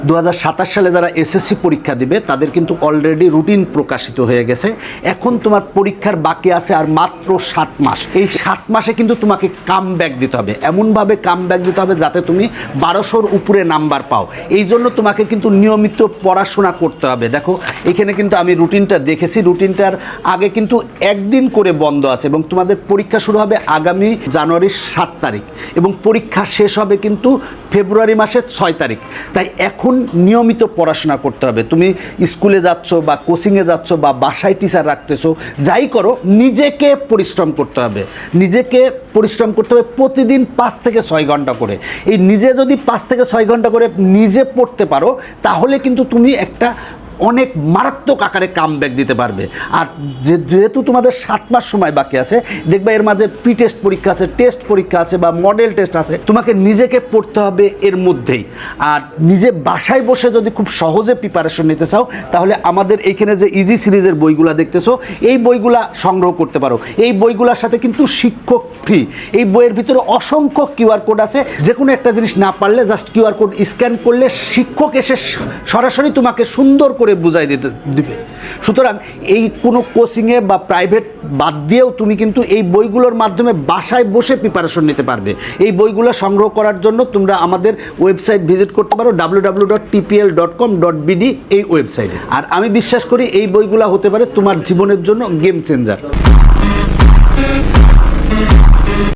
2027 সালে যারা এসএসসি পরীক্ষা দিবে তাদের কিন্তু অলরেডি রুটিন প্রকাশিত হয়ে গেছে। এখন তোমার পরীক্ষার বাকি আছে আর মাত্র 7 মাস। এই 7 মাসে কিন্তু তোমাকে কামব্যাক দিতে হবে, এমনভাবে কামব্যাক দিতে হবে যাতে তুমি 1200-র উপরে নাম্বার পাও। এই জন্য তোমাকে কিন্তু নিয়মিত পড়াশোনা করতে হবে। দেখো এখানে কিন্তু আমি রুটিনটা দেখেছি, রুটিনটার আগে কিন্তু একদিন করে বন্ধ আছে এবং তোমাদের পরীক্ষা শুরু হবে আগামী জানুয়ারির 7 তারিখ এবং পরীক্ষা শেষ হবে কিন্তু ফেব্রুয়ারি মাসের 6 তারিখ। তাই এখন নিয়মিত পড়াশোনা করতে হবে। তুমি স্কুলে যাচ্ছ বা কোচিংয়ে যাচ্ছ বা বাসায় টিচার রাখতেছো, যাই করো নিজেকে পরিশ্রম করতে হবে। নিজেকে পরিশ্রম করতে হবে প্রতিদিন 5 থেকে 6 ঘন্টা করে। এই নিজে যদি 5 থেকে 6 ঘন্টা করে নিজে পড়তে পারো তাহলে কিন্তু তুমি একটা অনেক মারাত্মক আকারে কামব্যাক দিতে পারবে। আর যেহেতু তোমাদের 7 মাস সময় বাকি আছে, দেখবে এর মাঝে প্রি টেস্ট পরীক্ষা আছে, টেস্ট পরীক্ষা আছে বা মডেল টেস্ট আছে, তোমাকে নিজেকে পড়তে হবে এর মধ্যেই। আর নিজে বাসায় বসে যদি খুব সহজে প্রিপারেশন নিতে চাও তাহলে আমাদের এইখানে যে ইজি সিরিজের বইগুলা দেখতেছো এই বইগুলা সংগ্রহ করতে পারো। এই বইগুলোর সাথে কিন্তু শিক্ষক ফ্রি। এই বইয়ের ভিতরে অসংখ্য কিউআর কোড আছে, যে কোনো একটা জিনিস না পারলে জাস্ট কিউআর কোড স্ক্যান করলে শিক্ষক এসে সরাসরি তোমাকে সুন্দর করে বুঝাই দিবে। সুতরাং এই কোনো কোচিংয়ে বা প্রাইভেট বাদ দিয়েও তুমি কিন্তু এই বইগুলোর মাধ্যমে বাসায় বসে প্রিপারেশন নিতে পারবে। এই বইগুলো সংগ্রহ করার জন্য তোমরা আমাদের ওয়েবসাইট ভিজিট করতে পারো www.tpl.com.bd এই ওয়েবসাইটে। আর আমি বিশ্বাস করি এই বইগুলো হতে পারে তোমার জীবনের জন্য গেম চেঞ্জার।